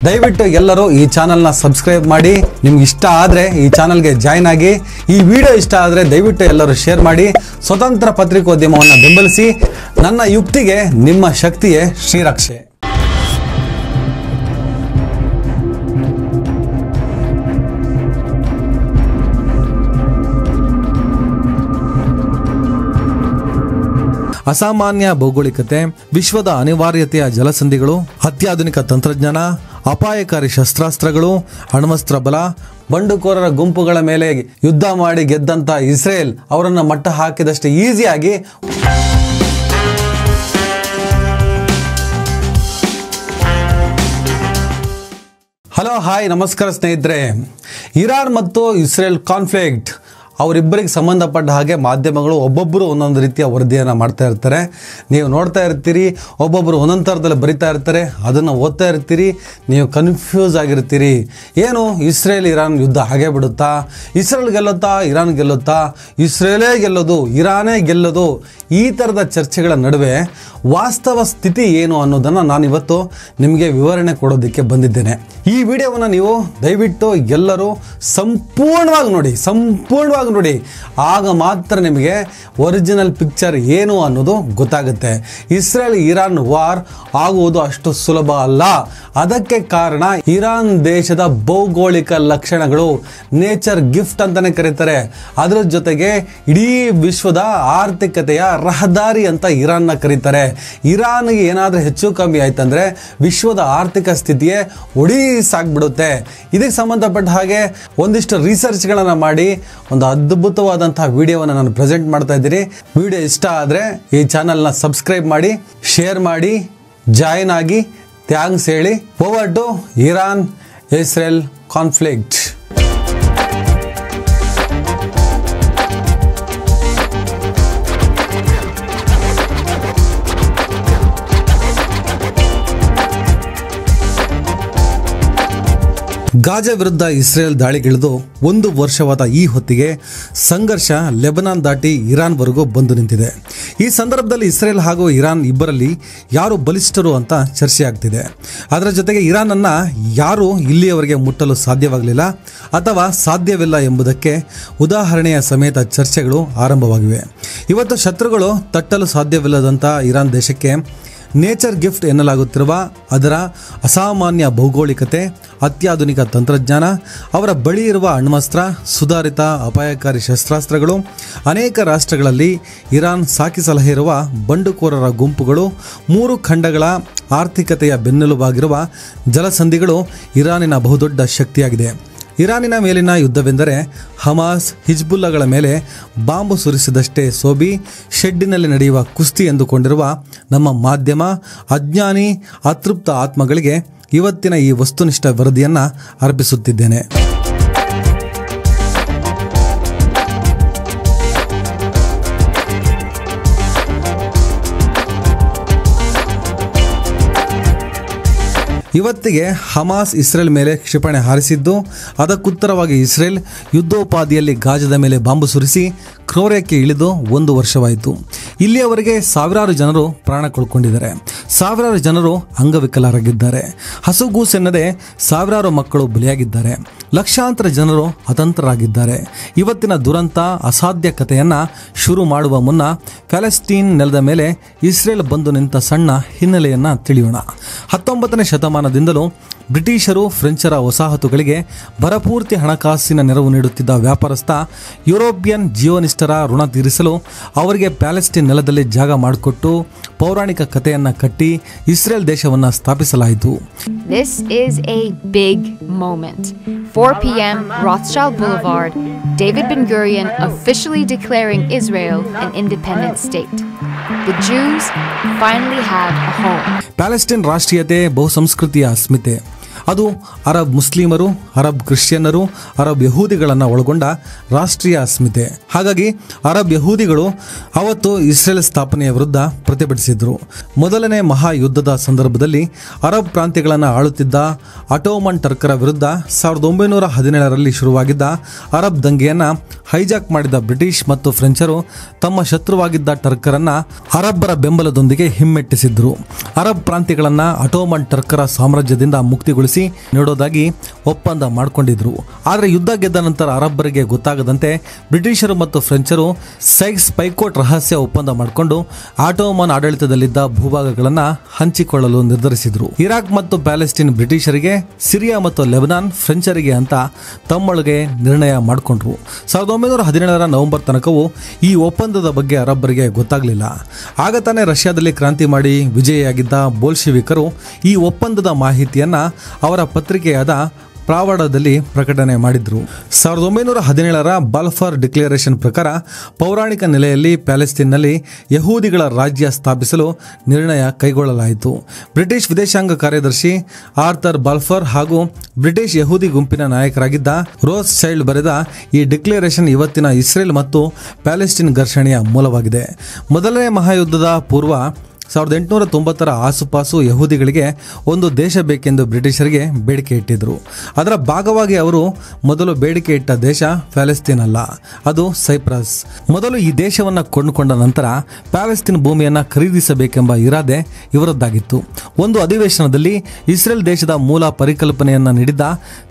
ದಯವಿಟ್ಟು ಎಲ್ಲರೂ ಈ ಚಾನಲ್ನ ಸಬ್ಸ್ಕ್ರೈಬ್ ಮಾಡಿ. ನಿಮ್ಗೆ ಇಷ್ಟ ಆದರೆ ಈ ಚಾನಲ್ಗೆ ಜಾಯ್ನ್ ಆಗಿ. ಈ ವಿಡಿಯೋ ಇಷ್ಟ ಆದರೆ ದಯವಿಟ್ಟು ಎಲ್ಲರೂ ಶೇರ್ ಮಾಡಿ. ಸ್ವತಂತ್ರ ಪತ್ರಿಕೋದ್ಯಮವನ್ನು ಬೆಂಬಲಿಸಿ. ನನ್ನ ಯುಕ್ತಿಗೆ ನಿಮ್ಮ ಶಕ್ತಿಯೇ ಶ್ರೀರಕ್ಷೆ. ಅಸಾಮಾನ್ಯ ಭೌಗೋಳಿಕತೆ, ವಿಶ್ವದ ಅನಿವಾರ್ಯತೆಯ ಜಲಸಂಧಿಗಳು, ಅತ್ಯಾಧುನಿಕ ತಂತ್ರಜ್ಞಾನ, ಅಪಾಯಕಾರಿ ಶಸ್ತ್ರಾಸ್ತ್ರಗಳು, ಅಣ್ವಸ್ತ್ರ ಬಲ, ಬಂಡುಕೋರರ ಗುಂಪುಗಳ ಮೇಲೆ ಯುದ್ಧ ಮಾಡಿ ಗೆದ್ದಂತ ಇಸ್ರೇಲ್ ಅವರನ್ನು ಮಟ್ಟ ಹಾಕಿದಷ್ಟು ಈಸಿಯಾಗಿ ಹಲೋ ಹಾಯ್ ನಮಸ್ಕಾರ ಸ್ನೇಹಿತರೆ. ಇರಾನ್ ಮತ್ತು ಇಸ್ರೇಲ್ ಕಾನ್ಫ್ಲಿಕ್ಟ್ ಅವರಿಬ್ಬರಿಗೆ ಸಂಬಂಧಪಟ್ಟ ಹಾಗೆ ಮಾಧ್ಯಮಗಳು ಒಬ್ಬೊಬ್ಬರು ಒಂದೊಂದು ರೀತಿಯ ವರದಿಯನ್ನು ಮಾಡ್ತಾ ಇರ್ತಾರೆ. ನೀವು ನೋಡ್ತಾ ಇರ್ತೀರಿ, ಒಬ್ಬೊಬ್ಬರು ಒಂದೊಂದು ಥರದಲ್ಲಿ ಬರಿತಾ ಇರ್ತಾರೆ, ಅದನ್ನು ಓದ್ತಾ ಇರ್ತೀರಿ, ನೀವು ಕನ್ಫ್ಯೂಸ್ ಆಗಿರ್ತೀರಿ. ಏನು ಇಸ್ರೇಲ್ ಇರಾನ್ ಯುದ್ಧ ಹಾಗೆ ಬಿಡುತ್ತಾ? Israel ಗೆಲ್ಲುತ್ತಾ, Iran ಗೆಲ್ಲುತ್ತಾ? ಇಸ್ರೇಲೇ ಗೆಲ್ಲೋದು, ಇರಾನೇ ಗೆಲ್ಲೋದು? ಈ ಥರದ ಚರ್ಚೆಗಳ ನಡುವೆ ವಾಸ್ತವ ಸ್ಥಿತಿ ಏನು ಅನ್ನೋದನ್ನು ನಾನಿವತ್ತು ನಿಮಗೆ ವಿವರಣೆ ಕೊಡೋದಕ್ಕೆ ಬಂದಿದ್ದೇನೆ. ಈ ವಿಡಿಯೋವನ್ನು ನೀವು ದಯವಿಟ್ಟು ಎಲ್ಲರೂ ಸಂಪೂರ್ಣವಾಗಿ ನೋಡಿ. ಆಗ ಮಾತ್ರ ನಿಮಗೆ ಒರಿಜಿನಲ್ ಪಿಕ್ಚರ್ ಏನು ಅನ್ನೋದು ಗೊತ್ತಾಗುತ್ತೆ. ಇಸ್ರೇಲ್ ಇರಾನ್ ವಾರ್ ಆಗುವುದು ಅಷ್ಟು ಸುಲಭ ಅಲ್ಲ. ಅದಕ್ಕೆ ಕಾರಣ ಇರಾನ್ ದೇಶದ ಭೌಗೋಳಿಕ ಲಕ್ಷಣಗಳು, ನೇಚರ್ ಗಿಫ್ಟ್ ಅಂತಾನೆ ಕರೀತಾರೆ. ಅದರ ಜೊತೆಗೆ ಇಡೀ ವಿಶ್ವದ ಆರ್ಥಿಕತೆಯ ರಹದಾರಿ ಅಂತ ಇರಾನ್ನ ಕರೀತಾರೆ. ಇರಾನ್ಗೆ ಏನಾದರೂ ಹೆಚ್ಚು ಕಮ್ಮಿ ಆಯ್ತಂದ್ರೆ ವಿಶ್ವದ ಆರ್ಥಿಕ ಸ್ಥಿತಿಯೇ ಒಡಿಸಾಗ್ಬಿಡುತ್ತೆ. ಇದಕ್ಕೆ ಸಂಬಂಧಪಟ್ಟ ಹಾಗೆ ಒಂದಿಷ್ಟು ರಿಸರ್ಚ್ಗಳನ್ನು ಮಾಡಿ ಒಂದು ಅದ್ಭುತವಾದಂತಹ ವಿಡಿಯೋವನ್ನು ನಾನು ಪ್ರೆಸೆಂಟ್ ಮಾಡ್ತಾ ಇದ್ದೀನಿ. ವಿಡಿಯೋ ಇಷ್ಟ ಆದರೆ ಈ ಚಾನಲ್ನ ಸಬ್ಸ್ಕ್ರೈಬ್ ಮಾಡಿ, ಶೇರ್ ಮಾಡಿ, ಜಾಯಿನ್ ಆಗಿ, ಥ್ಯಾಂಕ್ಸ್ ಹೇಳಿ. Over to Iran Israel conflict. Gaza ವಿರುದ್ಧ ಇಸ್ರೇಲ್ ದಾಳಿಗಿಳಿದು 1 ವರ್ಷವಾದ ಈ ಹೊತ್ತಿಗೆ ಸಂಘರ್ಷ ಲೆಬನಾನ್ ದಾಟಿ ಇರಾನ್ವರೆಗೂ ಬಂದು ನಿಂತಿದೆ. ಈ ಸಂದರ್ಭದಲ್ಲಿ ಇಸ್ರೇಲ್ ಹಾಗೂ ಇರಾನ್ ಇಬ್ಬರಲ್ಲಿ ಯಾರು ಬಲಿಷ್ಠರು ಅಂತ ಚರ್ಚೆ ಆಗ್ತಿದೆ. ಅದರ ಜೊತೆಗೆ ಇರಾನನ್ನು ಯಾರು ಇಲ್ಲಿಯವರೆಗೆ ಮುಟ್ಟಲು ಸಾಧ್ಯವಾಗಲಿಲ್ಲ ಅಥವಾ ಸಾಧ್ಯವಿಲ್ಲ ಎಂಬುದಕ್ಕೆ ಉದಾಹರಣೆಯ ಸಮೇತ ಚರ್ಚೆಗಳು ಆರಂಭವಾಗಿವೆ. ಇವತ್ತು ಶತ್ರುಗಳು ತಟ್ಟಲು ಸಾಧ್ಯವಿಲ್ಲದಂಥ ಇರಾನ್ ದೇಶಕ್ಕೆ ನೇಚರ್ ಗಿಫ್ಟ್ ಎನ್ನಲಾಗುತ್ತಿರುವ ಅದರ ಅಸಾಮಾನ್ಯ ಭೌಗೋಳಿಕತೆ, ಅತ್ಯಾಧುನಿಕ ತಂತ್ರಜ್ಞಾನ, ಅವರ ಬಳಿ ಇರುವ ಅಣ್ವಸ್ತ್ರ, ಸುಧಾರಿತ ಅಪಾಯಕಾರಿ ಶಸ್ತ್ರಾಸ್ತ್ರಗಳು, ಅನೇಕ ರಾಷ್ಟ್ರಗಳಲ್ಲಿ ಇರಾನ್ ಸಾಕಿ ಸಲಹಿರುವ ಬಂಡುಕೋರರ ಗುಂಪುಗಳು, 3 ಖಂಡಗಳ ಆರ್ಥಿಕತೆಯ ಬೆನ್ನೆಲುಬಾಗಿರುವ ಜಲಸಂಧಿಗಳು ಇರಾನಿನ ಬಹುದೊಡ್ಡ ಶಕ್ತಿಯಾಗಿದೆ. ಇರಾನಿನ ಮೇಲಿನ ಯುದ್ಧವೆಂದರೆ ಹಮಾಸ್, ಹಿಜ್ಬುಲ್ಲಾಗಳ ಮೇಲೆ ಬಾಂಬು ಸುರಿಸಿದಷ್ಟೇ ಸೋಬಿ, ಶೆಡ್ಡಿನಲ್ಲಿ ನಡೆಯುವ ಕುಸ್ತಿ ಎಂದುಕೊಂಡಿರುವ ನಮ್ಮ ಮಾಧ್ಯಮ ಅಜ್ಞಾನಿ, ಅತೃಪ್ತ ಆತ್ಮಗಳಿಗೆ ಇವತ್ತಿನ ಈ ವಸ್ತುನಿಷ್ಠ ವರದಿಯನ್ನು ಅರ್ಪಿಸುತ್ತಿದ್ದೇನೆ. ಇವತ್ತಿಗೆ ಹಮಾಸ್ ಇಸ್ರೇಲ್ ಮೇಲೆ ಕ್ಷಿಪಣಿ ಹಾರಿಸಿದ್ದು, ಅದಕ್ಕುತ್ತರವಾಗಿ ಇಸ್ರೇಲ್ ಯುದ್ಧೋಪಾದಿಯಲ್ಲಿ ಗಾಜಾದ ಮೇಲೆ ಬಾಂಬು ಸುರಿಸಿ ಕ್ರೌರ್ಯಕ್ಕೆ ಇಳಿದು 1 ವರ್ಷವಾಯಿತು. ಇಲ್ಲಿಯವರೆಗೆ ಸಾವಿರಾರು ಜನರು ಪ್ರಾಣ ಕಳ್ಕೊಂಡಿದ್ದಾರೆ, ಸಾವಿರಾರು ಜನರು ಅಂಗವಿಕಲರಾಗಿದ್ದಾರೆ, ಹಸುಗೂಸೆನ್ನದೆ ಸಾವಿರಾರು ಮಕ್ಕಳು ಬಲಿಯಾಗಿದ್ದಾರೆ, ಲಕ್ಷಾಂತರ ಜನರು ಅತಂತ್ರರಾಗಿದ್ದಾರೆ. ಇವತ್ತಿನ ದುರಂತ ಅಸಾಧ್ಯ ಕಥೆಯನ್ನು ಶುರು ಮಾಡುವ ಮುನ್ನ ಪ್ಯಾಲೆಸ್ಟೀನ್ ನೆಲದ ಮೇಲೆ ಇಸ್ರೇಲ್ ಬಂದು ನಿಂತ ಸಣ್ಣ ಹಿನ್ನೆಲೆಯನ್ನು ತಿಳಿಯೋಣ. 19ನೇ ಶತಮಾನದಿಂದಲೂ ಬ್ರಿಟಿಷರು ಫ್ರೆಂಚರ ವಸಾಹತುಗಳಿಗೆ ಭರಪೂರ್ತಿ ಹಣಕಾಸಿನ ನೆರವು ನೀಡುತ್ತಿದ್ದ ವ್ಯಾಪಾರಸ್ಥ ಯುರೋಪಿಯನ್ ಜಿಯೋನಿಸ್ಟರ ಋಣ ತೀರಿಸಲು ಅವರಿಗೆ ಪ್ಯಾಲೆಸ್ಟೀನ್ ನೆಲದಲ್ಲಿ ಜಾಗ ಮಾಡಿಕೊಟ್ಟು ಪೌರಾಣಿಕ ಕಥೆಯನ್ನು ಕಟ್ಟಿ ಇಸ್ರೇಲ್ ದೇಶವನ್ನು ಸ್ಥಾಪಿಸಲಾಯಿತು. This is a big moment. 4 p.m. Rothschild Boulevard, David Ben-Gurion officially declaring Israel an independent state. The Jews finally have a home. Palestine ರಾಷ್ಟ್ರೀಯತೆ ಬಹುಸಂಸ್ಕೃತಿಯ ಅಸ್ಮಿತೆ. ಅದು ಅರಬ್ ಮುಸ್ಲಿಮರು, ಅರಬ್ ಕ್ರಿಶ್ಚಿಯನ್ನರು, ಅರಬ್ ಯಹೂದಿಗಳನ್ನು ಒಳಗೊಂಡ ರಾಷ್ಟ್ರೀಯ ಅಸ್ಮಿತೆ. ಹಾಗಾಗಿ ಅರಬ್ ಯಹೂದಿಗಳು ಅವತ್ತು ಇಸ್ರೇಲ್ ಸ್ಥಾಪನೆಯ ವಿರುದ್ಧ ಪ್ರತಿಭಟಿಸಿದರು. ಮೊದಲನೇ ಮಹಾಯುದ್ಧದ ಸಂದರ್ಭದಲ್ಲಿ ಅರಬ್ ಪ್ರಾಂತ್ಯಗಳನ್ನು ಆಳುತ್ತಿದ್ದ ಅಟೋಮನ್ ಟರ್ಕರ ವಿರುದ್ಧ 1917ರಲ್ಲಿ ಶುರುವಾಗಿದ್ದ ಅರಬ್ ದಂಗೆಯನ್ನು ಹೈಜಾಕ್ ಮಾಡಿದ ಬ್ರಿಟಿಷ್ ಮತ್ತು ಫ್ರೆಂಚರು ತಮ್ಮ ಶತ್ರುವಾಗಿದ್ದ ಟರ್ಕರನ್ನು ಅರಬ್ಬರ ಬೆಂಬಲದೊಂದಿಗೆ ಹಿಮ್ಮೆಟ್ಟಿಸಿದ್ರು. ಅರಬ್ ಪ್ರಾಂತ್ಯಗಳನ್ನು ಅಟೋಮನ್ ಟರ್ಕರ ಸಾಮ್ರಾಜ್ಯದಿಂದ ಮುಕ್ತಿಗೊಳಿಸಿ ಕಳುಹಿಸಿ ನೀಡೋದಾಗಿ ಒಪ್ಪಂದ ಮಾಡಿಕೊಂಡಿದ್ರು. ಆದರೆ ಯುದ್ಧ ಗೆದ್ದ ನಂತರ ಅರಬ್ಬರಿಗೆ ಗೊತ್ತಾಗದಂತೆ ಬ್ರಿಟಿಷರು ಮತ್ತು ಫ್ರೆಂಚರು ಸೈಕ್ಸ್ ಪೈಕೋಟ್ ರಹಸ್ಯ ಒಪ್ಪಂದ ಮಾಡಿಕೊಂಡು ಆಟೋಮನ್ ಆಡಳಿತದಲ್ಲಿದ್ದ ಭೂಭಾಗಗಳನ್ನು ಹಂಚಿಕೊಳ್ಳಲು ನಿರ್ಧರಿಸಿದ್ರು. ಇರಾಕ್ ಮತ್ತು ಪ್ಯಾಲೆಸ್ಟೈನ್ ಬ್ರಿಟಿಷರಿಗೆ, ಸಿರಿಯಾ ಮತ್ತು ಲೆಬನಾನ್ ಫ್ರೆಂಚರಿಗೆ ಅಂತ ತಮ್ಮೊಳಗೆ ನಿರ್ಣಯ ಮಾಡಿಕೊಂಡ್ರು. 1917 ನವೆಂಬರ್ ತನಕವೂ ಈ ಒಪ್ಪಂದದ ಬಗ್ಗೆ ಅರಬ್ಬರಿಗೆ ಗೊತ್ತಾಗಲಿಲ್ಲ. ಆಗ ತಾನೇ ರಷ್ಯಾದಲ್ಲಿ ಕ್ರಾಂತಿ ಮಾಡಿ ವಿಜಯಿಯಾಗಿದ್ದ ಬೋಲ್ಶೆವಿಕರು ಈ ಒಪ್ಪಂದದ ಮಾಹಿತಿಯನ್ನ ಅವರ ಪತ್ರಿಕೆಯಾದ ಪ್ರಾವಡದಲ್ಲಿ ಪ್ರಕಟಣೆ ಮಾಡಿದ್ರು. 1917 ಬಾಲ್ಫರ್ ಡಿಕ್ಲರೇಷನ್ ಪ್ರಕಾರ ಪೌರಾಣಿಕ ನೆಲೆಯಲ್ಲಿ ಪ್ಯಾಲೆಸ್ತೀನ್ನಲ್ಲಿ ಯಹೂದಿಗಳ ರಾಜ್ಯ ಸ್ಥಾಪಿಸಲು ನಿರ್ಣಯ ಕೈಗೊಳ್ಳಲಾಯಿತು. ಬ್ರಿಟಿಷ್ ವಿದೇಶಾಂಗ ಕಾರ್ಯದರ್ಶಿ ಆರ್ಥರ್ ಬಾಲ್ಫರ್ ಹಾಗೂ ಬ್ರಿಟಿಷ್ ಯಹೂದಿ ಗುಂಪಿನ ನಾಯಕರಾಗಿದ್ದ ರೋಸ್ ಚೈಲ್ಡ್ ಬರೆದ ಈ ಡಿಕ್ಲರೇಷನ್ ಇವತ್ತಿನ ಇಸ್ರೇಲ್ ಮತ್ತು ಪ್ಯಾಲೆಸ್ಟೀನ್ ಘರ್ಷಣೆಯ ಮೂಲವಾಗಿದೆ. ಮೊದಲನೇ ಮಹಾಯುದ್ಧದ ಪೂರ್ವ 1890 ಆಸುಪಾಸು ಯಹೂದಿಗಳಿಗೆ ಒಂದು ದೇಶ ಬೇಕೆಂದು ಬ್ರಿಟಿಷರಿಗೆ ಬೇಡಿಕೆ ಇಟ್ಟಿದ್ರು. ಅದರ ಭಾಗವಾಗಿ ಅವರು ಮೊದಲು ಬೇಡಿಕೆ ಇಟ್ಟ ದೇಶ ಪ್ಯಾಲೆಸ್ತೀನ್ ಅಲ್ಲ, ಅದು ಸೈಪ್ರಸ್. ಮೊದಲು ಈ ದೇಶವನ್ನು ಕೊಂಡುಕೊಂಡ ನಂತರ ಪ್ಯಾಲೆಸ್ತೀನ್ ಭೂಮಿಯನ್ನು ಖರೀದಿಸಬೇಕೆಂಬ ಇರಾದೆ ಇವರದ್ದಾಗಿತ್ತು. ಒಂದು ಅಧಿವೇಶನದಲ್ಲಿ ಇಸ್ರೇಲ್ ದೇಶದ ಮೂಲ ಪರಿಕಲ್ಪನೆಯನ್ನು ನೀಡಿದ್ದ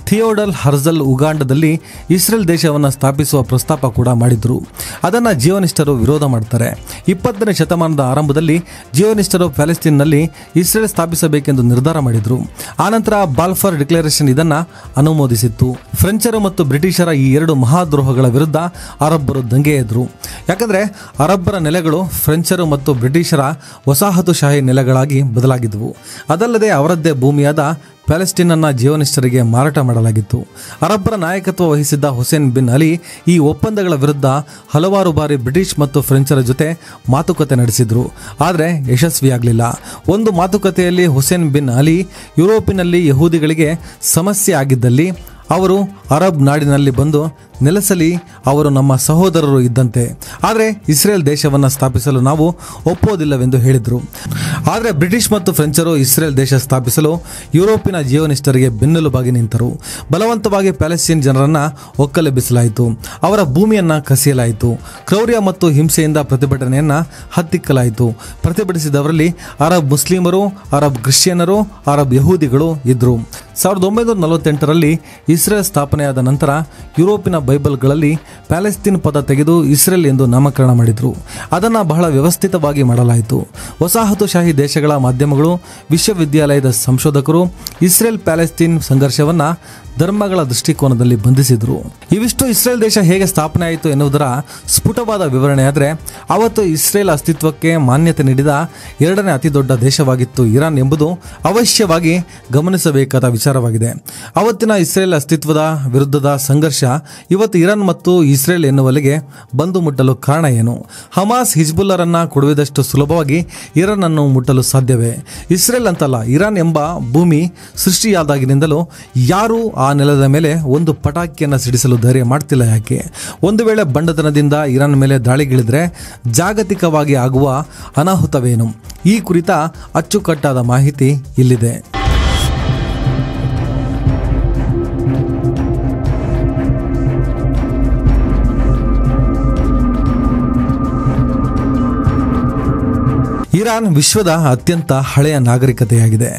ಥಿಯೋಡಲ್ ಹರ್ಜಲ್ ಉಗಾಂಡದಲ್ಲಿ ಇಸ್ರೇಲ್ ದೇಶವನ್ನು ಸ್ಥಾಪಿಸುವ ಪ್ರಸ್ತಾಪ ಕೂಡ ಮಾಡಿದ್ರು. ಅದನ್ನು ಜಿಯೋನಿಸ್ಟರು ವಿರೋಧ ಮಾಡ್ತಾರೆ. 20ನೇ ಶತಮಾನದ ಆರಂಭದಲ್ಲಿ ಜಿಯೋನಿಸ್ಟರು ಪ್ಯಾಲೆಸ್ತೀನ್ನಲ್ಲಿ ಇಸ್ರೇಲ್ ಸ್ಥಾಪಿಸಬೇಕೆಂದು ನಿರ್ಧಾರ ಮಾಡಿದ್ರು. ಆನಂತರ ಬಾಲ್ಫರ್ ಡಿಕ್ಲರೇಷನ್ ಇದನ್ನು ಅನುಮೋದಿಸಿತ್ತು. ಫ್ರೆಂಚರು ಮತ್ತು ಬ್ರಿಟಿಷರ ಈ ಎರಡು ಮಹಾದ್ರೋಹಗಳ ವಿರುದ್ಧ ಅರಬ್ಬರು ದಂಗೆ ಎದ್ರು. ಯಾಕಂದ್ರೆ ಅರಬ್ಬರ ನೆಲೆಗಳು ಫ್ರೆಂಚರು ಮತ್ತು ಬ್ರಿಟಿಷರ ವಸಾಹತುಶಾಹಿ ನೆಲೆಗಳಾಗಿ ಬದಲಾಗಿದ್ವು. ಅದಲ್ಲದೆ ಅವರದ್ದೇ ಭೂಮಿಯಾದ ಪ್ಯಾಲೆಸ್ಟೀನ್ ಅನ್ನು ಜಿಯೋನಿಸ್ಟರಿಗೆ ಮಾರಾಟ ಮಾಡಲಾಗಿತ್ತು. ಅರಬ್ಬರ ನಾಯಕತ್ವ ವಹಿಸಿದ್ದ ಹುಸೇನ್ ಬಿನ್ ಅಲಿ ಈ ಒಪ್ಪಂದಗಳ ವಿರುದ್ಧ ಹಲವಾರು ಬಾರಿ ಬ್ರಿಟಿಷ್ ಮತ್ತು ಫ್ರೆಂಚರ ಜೊತೆ ಮಾತುಕತೆ ನಡೆಸಿದ್ರು. ಆದರೆ ಯಶಸ್ವಿಯಾಗಲಿಲ್ಲ. ಒಂದು ಮಾತುಕತೆಯಲ್ಲಿ ಹುಸೇನ್ ಬಿನ್ ಅಲಿ ಯುರೋಪಿನಲ್ಲಿ ಯಹೂದಿಗಳಿಗೆ ಸಮಸ್ಯೆ ಆಗಿದ್ದಲ್ಲಿ ಅವರು ಅರಬ್ ನಾಡಿನಲ್ಲಿ ಬಂದು ನೆಲೆಸಲಿ, ಅವರು ನಮ್ಮ ಸಹೋದರರು ಇದ್ದಂತೆ, ಆದರೆ ಇಸ್ರೇಲ್ ದೇಶವನ್ನು ಸ್ಥಾಪಿಸಲು ನಾವು ಒಪ್ಪೋದಿಲ್ಲವೆಂದು ಹೇಳಿದರು. ಆದರೆ ಬ್ರಿಟಿಷ್ ಮತ್ತು ಫ್ರೆಂಚರು ಇಸ್ರೇಲ್ ದೇಶ ಸ್ಥಾಪಿಸಲು ಯುರೋಪಿನ ಜಿಯೋನಿಸ್ಟರಿಗೆ ಬೆನ್ನೆಲುಬಾಗಿ ನಿಂತರು. ಬಲವಂತವಾಗಿ ಪ್ಯಾಲೆಸ್ಟೀನ್ ಜನರನ್ನು ಒಕ್ಕಲೆಬ್ಬಿಸಲಾಯಿತು. ಅವರ ಭೂಮಿಯನ್ನು ಕಸಿಯಲಾಯಿತು. ಕ್ರೌರ್ಯ ಮತ್ತು ಹಿಂಸೆಯಿಂದ ಪ್ರತಿಭಟನೆಯನ್ನು ಹತ್ತಿಕ್ಕಲಾಯಿತು. ಪ್ರತಿಭಟಿಸಿದವರಲ್ಲಿ ಅರಬ್ ಮುಸ್ಲಿಮರು, ಅರಬ್ ಕ್ರಿಶ್ಚಿಯನ್ನರು, ಅರಬ್ ಯಹೂದಿಗಳು ಇದ್ದರು. 1948ರಲ್ಲಿ ಇಸ್ರೇಲ್ ಸ್ಥಾಪನೆಯಾದ ನಂತರ ಯುರೋಪಿನ ಬೈಬಲ್ಗಳಲ್ಲಿ ಪ್ಯಾಲೆಸ್ತೀನ್ ಪದ ತೆಗೆದು ಇಸ್ರೇಲ್ ಎಂದು ನಾಮಕರಣ ಮಾಡಿದರು. ಅದನ್ನು ಬಹಳ ವ್ಯವಸ್ಥಿತವಾಗಿ ಮಾಡಲಾಯಿತು. ವಸಾಹತುಶಾಹಿ ದೇಶಗಳ ಮಾಧ್ಯಮಗಳು, ವಿಶ್ವವಿದ್ಯಾಲಯದ ಸಂಶೋಧಕರು ಇಸ್ರೇಲ್ ಪ್ಯಾಲೆಸ್ತೀನ್ ಸಂಘರ್ಷವನ್ನು ಧರ್ಮಗಳ ದೃಷ್ಟಿಕೋನದಲ್ಲಿ ಬಂಧಿಸಿದರು. ಇವಿಷ್ಟು ಇಸ್ರೇಲ್ ದೇಶ ಹೇಗೆ ಸ್ಥಾಪನೆ ಆಯಿತು ಎನ್ನುವುದರ ಸ್ಫುಟವಾದ ವಿವರಣೆ. ಆದರೆ ಅವತ್ತು ಇಸ್ರೇಲ್ ಅಸ್ತಿತ್ವಕ್ಕೆ ಮಾನ್ಯತೆ ನೀಡಿದ ಎರಡನೇ ಅತಿ ದೊಡ್ಡ ದೇಶವಾಗಿತ್ತು ಇರಾನ್ ಎಂಬುದು ಅವಶ್ಯವಾಗಿ ಗಮನಿಸಬೇಕಾದ ವಿಚಾರವಾಗಿದೆ. ಅವತ್ತಿನ ಇಸ್ರೇಲ್ ಅಸ್ತಿತ್ವದ ವಿರುದ್ಧದ ಸಂಘರ್ಷ ಇವತ್ತು ಇರಾನ್ ಮತ್ತು ಇಸ್ರೇಲ್ ಎನ್ನುವಲ್ಲಿಗೆ ಬಂದು ಮುಟ್ಟಲು ಕಾರಣ ಏನು? ಹಮಾಸ್ ಹಿಜ್ಬುಲ್ಲರನ್ನ ಕೊಡುವುದಷ್ಟು ಸುಲಭವಾಗಿ ಇರಾನ್ ಅನ್ನು ಮುಟ್ಟಲು ಸಾಧ್ಯವೇ? ಇಸ್ರೇಲ್ ಅಂತಲ್ಲ, ಇರಾನ್ ಎಂಬ ಭೂಮಿ ಸೃಷ್ಟಿಯಾದಾಗಿನಿಂದಲೂ ಯಾರೂ ಆ ನೆಲದ ಮೇಲೆ ಒಂದು ಪಟಾಕಿಯನ್ನು ಸಿಡಿಸಲು ಧೈರ್ಯ ಮಾಡ್ತಿಲ್ಲ. ಯಾಕೆ? ಒಂದು ವೇಳೆ ಬಂಡತನದಿಂದ ಇರಾನ್ ಮೇಲೆ ದಾಳಿಗಿಳಿದ್ರೆ ಜಾಗತಿಕವಾಗಿ ಆಗುವ ಅನಾಹುತವೇನು? ಈ ಕುರಿತ ಅಚ್ಚುಕಟ್ಟಾದ ಮಾಹಿತಿ ಇಲ್ಲಿದೆ. ಇರಾನ್ ವಿಶ್ವದ ಅತ್ಯಂತ ಹಳೆಯ ನಾಗರಿಕತೆಯಾಗಿದೆ.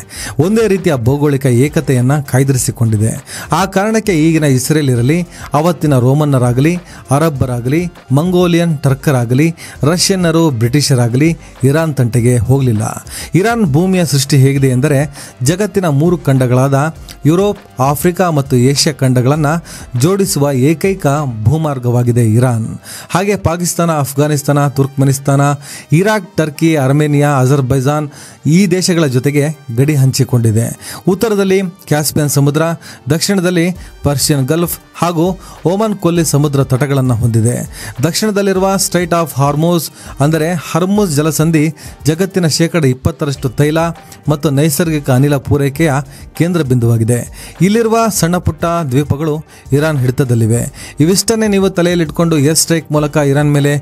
ಒಂದೇ ರೀತಿಯ ಭೌಗೋಳಿಕ ಏಕತೆಯನ್ನು ಕಾಯ್ದಿರಿಸಿಕೊಂಡಿದೆ. ಆ ಕಾರಣಕ್ಕೆ ಈಗಿನ ಇಸ್ರೇಲ್ ಇರಲಿ, ಅವತ್ತಿನ ರೋಮನ್ನರಾಗಲಿ, ಅರಬ್ಬರಾಗಲಿ, ಮಂಗೋಲಿಯನ್ ಟರ್ಕರಾಗಲಿ, ರಷ್ಯನ್ನರು, ಬ್ರಿಟಿಷರಾಗಲಿ ಇರಾನ್ ತಂಟೆಗೆ ಹೋಗಲಿಲ್ಲ. ಇರಾನ್ ಭೂಮಿಯ ಸೃಷ್ಟಿ ಹೇಗಿದೆ ಎಂದರೆ ಜಗತ್ತಿನ 3 ಖಂಡಗಳಾದ ಯುರೋಪ್, ಆಫ್ರಿಕಾ ಮತ್ತು ಏಷ್ಯಾ ಖಂಡಗಳನ್ನು ಜೋಡಿಸುವ ಏಕೈಕ ಭೂಮಾರ್ಗವಾಗಿದೆ ಇರಾನ್. ಹಾಗೆ Pakistan, Afghanistan, Turkmenistan, Iraq, Turkey, Armenia, Azerbaijan ಈ ದೇಶಗಳ ಜೊತೆಗೆ ಗಡಿ ಹಂಚಿಕೊಂಡಿದೆ. ಉತ್ತರದಲ್ಲಿ ಕ್ಯಾಸ್ಪಿಯನ್ ಸಮುದ್ರ, ದಕ್ಷಿಣದಲ್ಲಿ ಪರ್ಷಿಯನ್ ಗಲ್ಫ್ ಹಾಗೂ ಓಮನ್ ಕೊಲ್ಲಿ ಸಮುದ್ರ ತಟಗಳನ್ನು ಹೊಂದಿದೆ. ದಕ್ಷಿಣದಲ್ಲಿರುವ ಸ್ಟ್ರೈಟ್ ಆಫ್ ಹಾರ್ಮೋಸ್ ಅಂದರೆ ಹರ್ಮುಜ್ ಜಲಸಂಧಿ ಜಗತ್ತಿನ 20% ತೈಲ ಮತ್ತು ನೈಸರ್ಗಿಕ ಅನಿಲ ಪೂರೈಕೆಯ ಕೇಂದ್ರ ಬಿಂದುವಾಗಿದೆ. ಇಲ್ಲಿರುವ ಸಣ್ಣ ಪುಟ್ಟ ದ್ವೀಪಗಳು ಇರಾನ್ ಹಿಡಿತದಲ್ಲಿವೆ. ಇವಿಷ್ಟನ್ನೇ ನೀವು ತಲೆಯಲ್ಲಿಟ್ಕೊಂಡು ಏರ್ ಸ್ಟ್ರೈಕ್ ಮೂಲಕ ಇರಾನ್ ಮೇಲೆ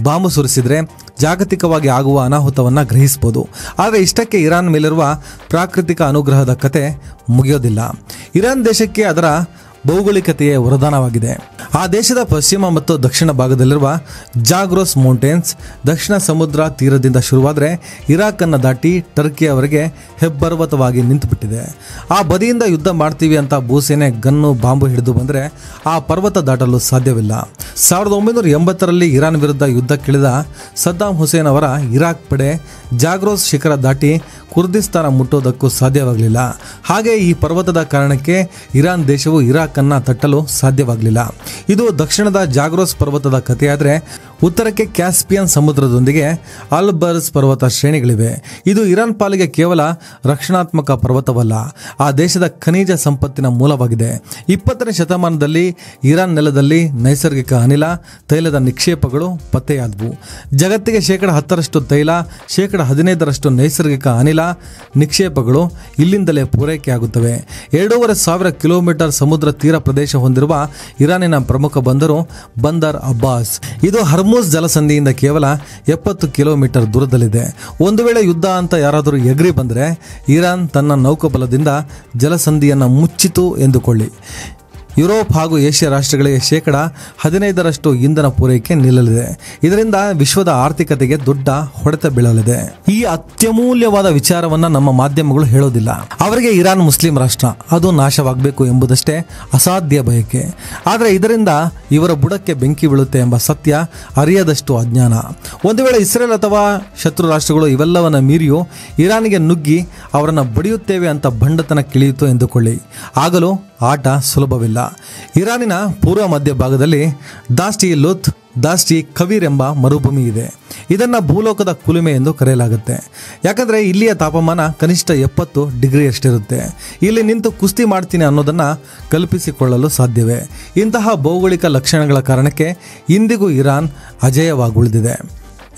ಬಾಂಬು ಸುರಿಸಿದರೆ ಜಾಗತಿಕವಾಗಿ ಆಗುವ ಅನಾಹುತವನ್ನು ಗ್ರಹಿಸಬಹುದು. ಆದರೆ ಇಷ್ಟಕ್ಕೆ ಇರಾನ್ ಮೇಲಿರುವ ಪ್ರಾಕೃತಿಕ ಅನುಗ್ರಹದ ಕತೆ ಮುಗಿಯೋದಿಲ್ಲ. ಇರಾನ್ ದೇಶಕ್ಕೆ ಅದರ ಭೌಗೋಳಿಕತೆಯೇ ವರದಾನವಾಗಿದೆ. ಆ ದೇಶದ ಪಶ್ಚಿಮ ಮತ್ತು ದಕ್ಷಿಣ ಭಾಗದಲ್ಲಿರುವ ಜಾಗ್ರೋಸ್ ಮೌಂಟೇನ್ಸ್ ದಕ್ಷಿಣ ಸಮುದ್ರ ತೀರದಿಂದ ಶುರುವಾದರೆ ಇರಾಕನ್ನು ದಾಟಿ ಟರ್ಕಿಯವರೆಗೆ ಹೆಬ್ಬರ್ವತವಾಗಿ ನಿಂತುಬಿಟ್ಟಿದೆ. ಆ ಬದಿಯಿಂದ ಯುದ್ಧ ಮಾಡ್ತೀವಿ ಅಂತ ಭೂಸೇನೆ ಗನ್ನು ಬಾಂಬು ಹಿಡಿದು ಬಂದರೆ ಆ ಪರ್ವತ ದಾಟಲು ಸಾಧ್ಯವಿಲ್ಲ. 1980ರಲ್ಲಿ ಇರಾನ್ ವಿರುದ್ಧ ಯುದ್ಧಕ್ಕಿಳಿದ ಸದ್ದಾಂ ಹುಸೇನ್ ಅವರ ಇರಾಕ್ ಪಡೆ ಜಾಗ್ರೋಸ್ ಶಿಖರ ದಾಟಿ ಕುರ್ದಿಸ್ತಾನ ಮುಟ್ಟೋದಕ್ಕೂ ಸಾಧ್ಯವಾಗಲಿಲ್ಲ. ಹಾಗೆ ಈ ಪರ್ವತದ ಕಾರಣಕ್ಕೆ ಇರಾನ್ ದೇಶವು ಇರಾಕನ್ನು ತಟ್ಟಲು ಸಾಧ್ಯವಾಗಲಿಲ್ಲ. ಇದು ದಕ್ಷಿಣದ ಜಾಗ್ರೋಸ್ ಪರ್ವತದ ಕಥೆಯಾದರೆ ಉತ್ತರಕ್ಕೆ ಕ್ಯಾಸ್ಪಿಯನ್ ಸಮುದ್ರದೊಂದಿಗೆ ಅಲ್ಬರ್ಸ್ ಪರ್ವತ ಶ್ರೇಣಿಗಳಿವೆ. ಇದು ಇರಾನ್ ಪಾಲಿಗೆ ಕೇವಲ ರಕ್ಷಣಾತ್ಮಕ ಪರ್ವತವಲ್ಲ, ಆ ದೇಶದ ಖನಿಜ ಸಂಪತ್ತಿನ ಮೂಲವಾಗಿದೆ. 20ನೇ ಶತಮಾನದಲ್ಲಿ ಇರಾನ್ ನೆಲದಲ್ಲಿ ನೈಸರ್ಗಿಕ ಅನಿಲ, ತೈಲದ ನಿಕ್ಷೇಪಗಳು ಪತ್ತೆಯಾದವು. ಜಗತ್ತಿಗೆ 10% ತೈಲ, 15% ನೈಸರ್ಗಿಕ ಅನಿಲ ನಿಕ್ಷೇಪಗಳು ಇಲ್ಲಿಂದಲೇ ಪೂರೈಕೆಯಾಗುತ್ತವೆ. 2500 ಕಿಲೋಮೀಟರ್ ಸಮುದ್ರ ತೀರ ಪ್ರದೇಶ ಹೊಂದಿರುವ ಇರಾನಿನ ಪ್ರಮುಖ ಬಂದರು ಬಂದರ್ ಅಬ್ಬಾಸ್. ಇದು ಹರ್ಮುಜ್ ಜಲಸಂಧಿಯಿಂದ ಕೇವಲ 70 ಕಿಲೋಮೀಟರ್ ದೂರದಲ್ಲಿದೆ. ಒಂದು ವೇಳೆ ಯುದ್ಧ ಅಂತ ಯಾರಾದರೂ ಎಗರಿ ಬಂದರೆ ಇರಾನ್ ತನ್ನ ನೌಕಾಬಲದಿಂದ ಜಲಸಂಧಿಯನ್ನು ಮುಚ್ಚಿತು ಎಂದುಕೊಳ್ಳಿ. ಯುರೋಪ್ ಹಾಗೂ ಏಷ್ಯಾ ರಾಷ್ಟ್ರಗಳಿಗೆ 15% ಇಂಧನ ಪೂರೈಕೆ ನಿಲ್ಲಲಿದೆ. ಇದರಿಂದ ವಿಶ್ವದ ಆರ್ಥಿಕತೆಗೆ ದೊಡ್ಡ ಹೊಡೆತ ಬೀಳಲಿದೆ. ಈ ಅತ್ಯಮೂಲ್ಯವಾದ ವಿಚಾರವನ್ನು ನಮ್ಮ ಮಾಧ್ಯಮಗಳು ಹೇಳೋದಿಲ್ಲ. ಅವರಿಗೆ ಇರಾನ್ ಮುಸ್ಲಿಂ ರಾಷ್ಟ್ರ, ಅದು ನಾಶವಾಗಬೇಕು ಎಂಬುದಷ್ಟೇ ಅಸಾಧ್ಯ ಬಯಕೆ. ಆದರೆ ಇದರಿಂದ ಇವರ ಬುಡಕ್ಕೆ ಬೆಂಕಿ ಬೀಳುತ್ತೆ ಎಂಬ ಸತ್ಯ ಅರಿಯದಷ್ಟು ಅಜ್ಞಾನ. ಒಂದು ವೇಳೆ ಇಸ್ರೇಲ್ ಅಥವಾ ಶತ್ರು ರಾಷ್ಟ್ರಗಳು ಇವೆಲ್ಲವನ್ನ ಮೀರಿಯೂ ಇರಾನಿಗೆ ನುಗ್ಗಿ ಅವರನ್ನು ಬಡಿಯುತ್ತೇವೆ ಅಂತ ಬಂಡತನ ಕಿಳಿಯಿತು ಎಂದುಕೊಳ್ಳಿ. ಆಗಲೂ ಆಟ ಸುಲಭವಿಲ್ಲ. ಇರಾನಿನ ಪೂರ್ವ ಮಧ್ಯ ಭಾಗದಲ್ಲಿ ದಾಸ್ಟಿ ಲುತ್, ದಾಸ್ಟಿ ಕವೀರ್ ಎಂಬ ಮರುಭೂಮಿ ಇದೆ. ಇದನ್ನು ಭೂಲೋಕದ ಕುಲುಮೆ ಎಂದು ಕರೆಯಲಾಗುತ್ತೆ. ಯಾಕಂದರೆ ಇಲ್ಲಿಯ ತಾಪಮಾನ ಕನಿಷ್ಠ 70 ಡಿಗ್ರಿಯಷ್ಟಿರುತ್ತೆ. ಇಲ್ಲಿ ನಿಂತು ಕುಸ್ತಿ ಮಾಡ್ತೀನಿ ಅನ್ನೋದನ್ನು ಕಲ್ಪಿಸಿಕೊಳ್ಳಲು ಸಾಧ್ಯವೇ? ಇಂತಹ ಭೌಗೋಳಿಕ ಲಕ್ಷಣಗಳ ಕಾರಣಕ್ಕೆ ಇಂದಿಗೂ ಇರಾನ್ ಅಜೇಯವಾಗಿ ಉಳಿದಿದೆ.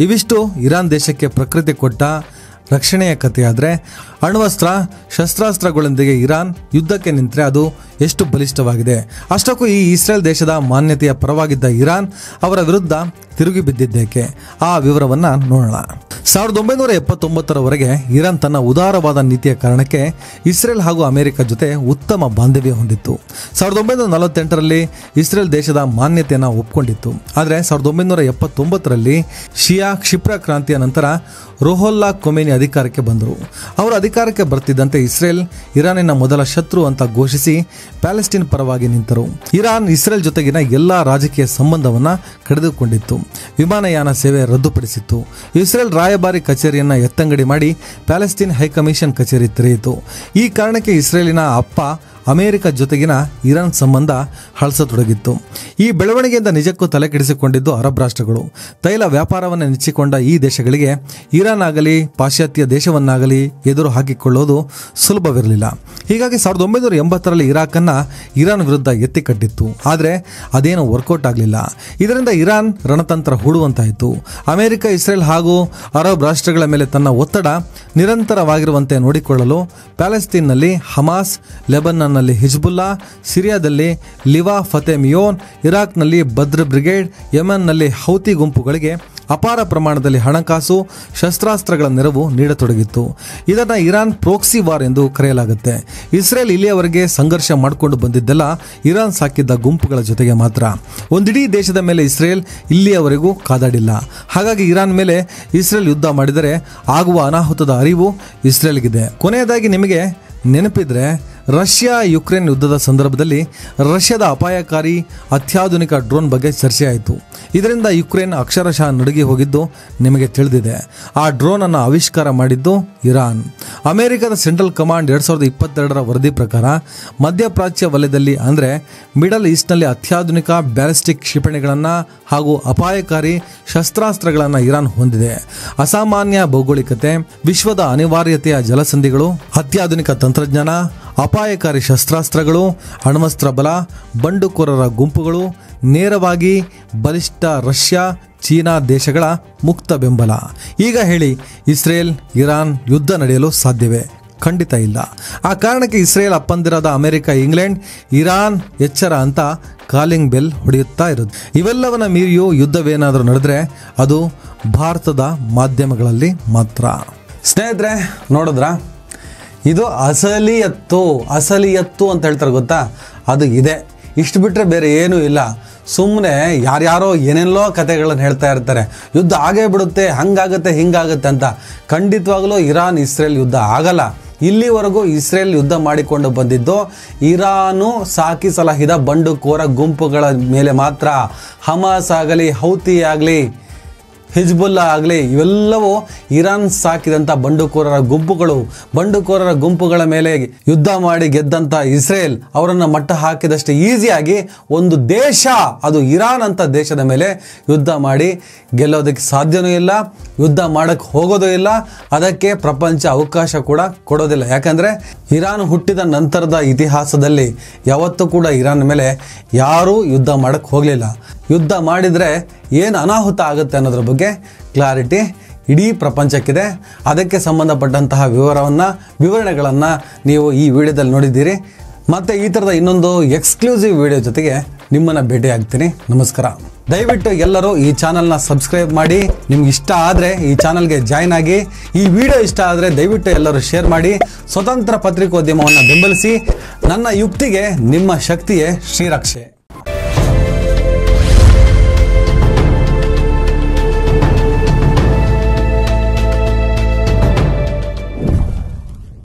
ಇವಿಷ್ಟು ಇರಾನ್ ದೇಶಕ್ಕೆ ಪ್ರಕೃತಿ ಕೊಟ್ಟ ರಕ್ಷಣೆಯ ಕಥೆಯಾದರೆ, ಅಣ್ವಸ್ತ್ರ ಶಸ್ತ್ರಾಸ್ತ್ರಗಳೊಂದಿಗೆ ಇರಾನ್ ಯುದ್ಧಕ್ಕೆ ನಿಂತರೆ ಅದು ಎಷ್ಟು ಬಲಿಷ್ಠವಾಗಿದೆ. ಅಷ್ಟಕ್ಕೂ ಈ ಇಸ್ರೇಲ್ ದೇಶದ ಮಾನ್ಯತೆಯ ಪರವಾಗಿದ್ದ ಇರಾನ್ ಅವರ ವಿರುದ್ಧ ತಿರುಗಿ ಬಿದ್ದಿದ್ದೇಕೆ? ಆ ವಿವರವನ್ನು ನೋಡೋಣ. 1979ರವರೆಗೆ ಇರಾನ್ ತನ್ನ ಉದಾರವಾದ ನೀತಿಯ ಕಾರಣಕ್ಕೆ ಇಸ್ರೇಲ್ ಹಾಗೂ ಅಮೆರಿಕ ಜೊತೆ ಉತ್ತಮ ಬಾಂಧವ್ಯ ಹೊಂದಿತ್ತು. 1948ರಲ್ಲಿ ಇಸ್ರೇಲ್ ದೇಶದ ಮಾನ್ಯತೆಯನ್ನು ಒಪ್ಪಿಕೊಂಡಿತ್ತು. ಆದರೆ 1979ರಲ್ಲಿ ಶಿಯಾ ಕ್ಷಿಪ್ರ ಕ್ರಾಂತಿಯ ನಂತರ ರುಹುಲ್ಲಾ ಖೊಮೇನಿ ಅಧಿಕಾರಕ್ಕೆ ಬಂದರು. ಅವರು ಅಧಿಕಾರಕ್ಕೆ ಬರ್ತಿದ್ದಂತೆ ಇಸ್ರೇಲ್ ಇರಾನಿನ ಮೊದಲ ಶತ್ರು ಅಂತ ಘೋಷಿಸಿ ಪ್ಯಾಲೆಸ್ಟೀನ್ ಪರವಾಗಿ ನಿಂತರು. ಇರಾನ್ ಇಸ್ರೇಲ್ ಜೊತೆಗಿನ ಎಲ್ಲ ರಾಜಕೀಯ ಸಂಬಂಧವನ್ನು ಕಡಿದುಕೊಂಡಿತ್ತು. ವಿಮಾನಯಾನ ಸೇವೆ ರದ್ದುಪಡಿಸಿತ್ತು. ಇಸ್ರೇಲ್ ರಾಯಭಾರಿ ಕಚೇರಿಯನ್ನು ಎತ್ತಂಗಡಿ ಮಾಡಿ ಪ್ಯಾಲೆಸ್ಟೀನ್ ಹೈಕಮಿಷನ್ ಕಚೇರಿ ತೆರೆಯಿತು. ಈ ಕಾರಣಕ್ಕೆ ಇಸ್ರೇಲಿನ ಅಪ್ಪ ಅಮೆರಿಕ ಜೊತೆಗಿನ ಇರಾನ್ ಸಂಬಂಧ ಹಳಸತೊಡಗಿತ್ತು. ಈ ಬೆಳವಣಿಗೆಯಿಂದ ನಿಜಕ್ಕೂ ತಲೆ ಕೆಡಿಸಿಕೊಂಡಿದ್ದು ಅರಬ್ ರಾಷ್ಟ್ರಗಳು. ತೈಲ ವ್ಯಾಪಾರವನ್ನು ನೆಚ್ಚಿಕೊಂಡ ಈ ದೇಶಗಳಿಗೆ ಇರಾನ್ ಆಗಲಿ ಪಾಶ್ಚಾತ್ಯ ದೇಶವನ್ನಾಗಲಿ ಎದುರು ಹಾಕಿಕೊಳ್ಳೋದು ಸುಲಭವಿರಲಿಲ್ಲ. ಹೀಗಾಗಿ 1980ರಲ್ಲಿ ಇರಾಕನ್ನು ಇರಾನ್ ವಿರುದ್ಧ ಎತ್ತಿಕಟ್ಟಿತ್ತು. ಆದರೆ ಅದೇನು ವರ್ಕೌಟ್ ಆಗಲಿಲ್ಲ. ಇದರಿಂದ ಇರಾನ್ ರಣತಂತ್ರ ಹೂಡುವಂತಾಯಿತು. ಅಮೆರಿಕ, ಇಸ್ರೇಲ್ ಹಾಗೂ ಅರಬ್ ರಾಷ್ಟ್ರಗಳ ಮೇಲೆ ತನ್ನ ಒತ್ತಡ ನಿರಂತರವಾಗಿರುವಂತೆ ನೋಡಿಕೊಳ್ಳಲು ಪ್ಯಾಲೆಸ್ತೀನ್ನಲ್ಲಿ Hamas, ಲೆಬನಾನ್ನಲ್ಲಿ Hezbollah, ಸಿರಿಯಾದಲ್ಲಿ ಲಿವಾ Fateh ಮಿಯೋನ್, ಇರಾಕ್ನಲ್ಲಿ Badr brigade, ಯೆಮೆನ್ನಲ್ಲಿ ಹೌತಿ ಗುಂಪುಗಳಿಗೆ ಅಪಾರ ಪ್ರಮಾಣದಲ್ಲಿ ಹಣಕಾಸು, ಶಸ್ತ್ರಾಸ್ತ್ರಗಳ ನೆರವು ನೀಡತೊಡಗಿತ್ತು. ಇದನ್ನು ಇರಾನ್ ಪ್ರೋಕ್ಸಿ ವಾರ್ ಎಂದು ಕರೆಯಲಾಗುತ್ತೆ. ಇಸ್ರೇಲ್ ಇಲ್ಲಿಯವರೆಗೆ ಸಂಘರ್ಷ ಮಾಡಿಕೊಂಡು ಬಂದಿದ್ದೆಲ್ಲ ಇರಾನ್ ಸಾಕಿದ್ದ ಗುಂಪುಗಳ ಜೊತೆಗೆ ಮಾತ್ರ. ಒಂದಿಡೀ ದೇಶದ ಮೇಲೆ ಇಸ್ರೇಲ್ ಇಲ್ಲಿಯವರೆಗೂ ಕಾದಾಡಿಲ್ಲ. ಹಾಗಾಗಿ ಇರಾನ್ ಮೇಲೆ ಇಸ್ರೇಲ್ ಯುದ್ಧ ಮಾಡಿದರೆ ಆಗುವ ಅನಾಹುತದ ಅರಿವು ಇಸ್ರೇಲ್ಗಿದೆ. ಕೊನೆಯದಾಗಿ ನಿಮಗೆ ನೆನಪಿದ್ರೆ, ರಷ್ಯಾ ಯುಕ್ರೇನ್ ಯುದ್ಧದ ಸಂದರ್ಭದಲ್ಲಿ ರಷ್ಯಾದ ಅಪಾಯಕಾರಿ ಅತ್ಯಾಧುನಿಕ ಡ್ರೋನ್ ಬಗ್ಗೆ ಚರ್ಚೆ ಆಯಿತು. ಇದರಿಂದ ಯುಕ್ರೇನ್ ಅಕ್ಷರಶಃ ನಡುಗಿ ಹೋಗಿದ್ದು ನಿಮಗೆ ತಿಳಿದಿದೆ. ಆ ಡ್ರೋನ್ ಅನ್ನು ಆವಿಷ್ಕಾರ ಮಾಡಿದ್ದು ಇರಾನ್. ಅಮೆರಿಕದ ಸೆಂಟ್ರಲ್ ಕಮಾಂಡ್ 2022ರ ವರದಿ ಪ್ರಕಾರ ಮಧ್ಯಪ್ರಾಚ್ಯ ವಲಯದಲ್ಲಿ ಅಂದರೆ ಮಿಡಲ್ ಈಸ್ಟ್ನಲ್ಲಿ ಅತ್ಯಾಧುನಿಕ ಬ್ಯಾಲಿಸ್ಟಿಕ್ ಕ್ಷಿಪಣಿಗಳನ್ನು ಹಾಗೂ ಅಪಾಯಕಾರಿ ಶಸ್ತ್ರಾಸ್ತ್ರಗಳನ್ನು ಇರಾನ್ ಹೊಂದಿದೆ. ಅಸಾಮಾನ್ಯ ಭೌಗೋಳಿಕತೆ, ವಿಶ್ವದ ಅನಿವಾರ್ಯತೆಯ ಜಲಸಂಧಿಗಳು, ಅತ್ಯಾಧುನಿಕ ತಂತ್ರಜ್ಞಾನ, ಅಪಾಯಕಾರಿ ಶಸ್ತ್ರಾಸ್ತ್ರಗಳು, ಅಣ್ವಸ್ತ್ರ ಬಲ, ಬಂಡುಕೋರರ ಗುಂಪುಗಳು, ನೇರವಾಗಿ ಬಲಿಷ್ಠ ರಷ್ಯಾ, ಚೀನಾ ದೇಶಗಳ ಮುಕ್ತ ಬೆಂಬಲ. ಈಗ ಹೇಳಿ, ಇಸ್ರೇಲ್ ಇರಾನ್ ಯುದ್ಧ ನಡೆಯಲು ಸಾಧ್ಯವೇ? ಖಂಡಿತ ಇಲ್ಲ. ಆ ಕಾರಣಕ್ಕೆ ಇಸ್ರೇಲ್ ಅಪ್ಪಂದಿರಾದ ಅಮೆರಿಕ, ಇಂಗ್ಲೆಂಡ್, ಇರಾನ್ ಎಚ್ಚರ ಅಂತ ಕಾಲಿಂಗ್ ಬೆಲ್ ಹೊಡೆಯುತ್ತಾ ಇರೋದು. ಇವೆಲ್ಲವನ್ನ ಮೀರಿಯೂ ಯುದ್ಧವೇನಾದರೂ ನಡೆದರೆ ಅದು ಭಾರತದ ಮಾಧ್ಯಮಗಳಲ್ಲಿ ಮಾತ್ರ. ಸ್ನೇಹಿತರೆ, ನೋಡಿದ್ರ, ಇದು ಅಸಲಿಯತ್ತು ಅಂತ ಹೇಳ್ತಾರೆ ಗೊತ್ತಾ? ಅದು ಇದೆ. ಇಷ್ಟು ಬಿಟ್ಟರೆ ಬೇರೆ ಏನೂ ಇಲ್ಲ. ಸುಮ್ಮನೆ ಯಾರ್ಯಾರೋ ಏನೆಲ್ಲೋ ಕಥೆಗಳನ್ನು ಹೇಳ್ತಾ ಇರ್ತಾರೆ, ಯುದ್ಧ ಆಗೇ ಬಿಡುತ್ತೆ, ಹಂಗಾಗುತ್ತೆ ಹಿಂಗಾಗುತ್ತೆ ಅಂತ. ಖಂಡಿತವಾಗಲೂ ಇರಾನ್ ಇಸ್ರೇಲ್ ಯುದ್ಧ ಆಗಲ್ಲ. ಇಲ್ಲಿವರೆಗೂ ಇಸ್ರೇಲ್ ಯುದ್ಧ ಮಾಡಿಕೊಂಡು ಬಂದಿದ್ದು ಇರಾನು ಸಾಕಿ ಸಲಹಿದ ಬಂಡುಕೋರ ಗುಂಪುಗಳ ಮೇಲೆ ಮಾತ್ರ. ಹಮಾಸ್ ಆಗಲಿ, ಹೌತಿ ಆಗಲಿ, ಹಿಜ್ಬುಲ್ಲಾ ಆಗಲಿ, ಇವೆಲ್ಲವೂ ಇರಾನ್ ಸಾಕಿದಂಥ ಬಂಡುಕೋರರ ಗುಂಪುಗಳ ಮೇಲೆ ಯುದ್ಧ ಮಾಡಿ ಗೆದ್ದಂಥ ಇಸ್ರೇಲ್ ಅವರನ್ನು ಮಟ್ಟ ಹಾಕಿದಷ್ಟು ಈಸಿಯಾಗಿ ಒಂದು ದೇಶ, ಅದು ಇರಾನ್ ಅಂತ ದೇಶದ ಮೇಲೆ ಯುದ್ಧ ಮಾಡಿ ಗೆಲ್ಲೋದಕ್ಕೆ ಸಾಧ್ಯವೂ ಇಲ್ಲ, ಯುದ್ಧ ಮಾಡೋಕ್ಕೆ ಹೋಗೋದೂ ಇಲ್ಲ, ಅದಕ್ಕೆ ಪ್ರಪಂಚ ಅವಕಾಶ ಕೂಡ ಕೊಡೋದಿಲ್ಲ. ಯಾಕಂದರೆ ಇರಾನ್ ಹುಟ್ಟಿದ ನಂತರದ ಇತಿಹಾಸದಲ್ಲಿ ಯಾವತ್ತೂ ಕೂಡ ಇರಾನ್ ಮೇಲೆ ಯಾರೂ ಯುದ್ಧ ಮಾಡೋಕ್ಕೆ ಹೋಗಲಿಲ್ಲ. ಯುದ್ಧ ಮಾಡಿದರೆ ಏನು ಅನಾಹುತ ಆಗುತ್ತೆ ಅನ್ನೋದ್ರ ಬಗ್ಗೆ ಕ್ಲಾರಿಟಿ ಇಡೀ ಪ್ರಪಂಚಕ್ಕಿದೆ. ಅದಕ್ಕೆ ಸಂಬಂಧಪಟ್ಟಂತಹ ವಿವರಣೆಗಳನ್ನು ನೀವು ಈ ವಿಡಿಯೋದಲ್ಲಿ ನೋಡಿದ್ದೀರಿ. ಮತ್ತು ಈ ಥರದ ಇನ್ನೊಂದು ಎಕ್ಸ್ಕ್ಲೂಸಿವ್ ವಿಡಿಯೋ ಜೊತೆಗೆ ನಿಮ್ಮನ್ನು ಭೇಟಿ ಆಗ್ತೀನಿ. ನಮಸ್ಕಾರ. ದಯವಿಟ್ಟು ಎಲ್ಲರೂ ಈ ಚಾನಲ್ನ ಸಬ್ಸ್ಕ್ರೈಬ್ ಮಾಡಿ. ನಿಮ್ಗೆ ಇಷ್ಟ ಆದರೆ ಈ ಚಾನಲ್ಗೆ ಜಾಯ್ನ್ ಆಗಿ. ಈ ವಿಡಿಯೋ ಇಷ್ಟ ಆದರೆ ದಯವಿಟ್ಟು ಎಲ್ಲರೂ ಶೇರ್ ಮಾಡಿ. ಸ್ವತಂತ್ರ ಪತ್ರಿಕೋದ್ಯಮವನ್ನು ಬೆಂಬಲಿಸಿ. ನನ್ನ ಯುಕ್ತಿಗೆ ನಿಮ್ಮ ಶಕ್ತಿಯೇ ಶ್ರೀರಕ್ಷೆ.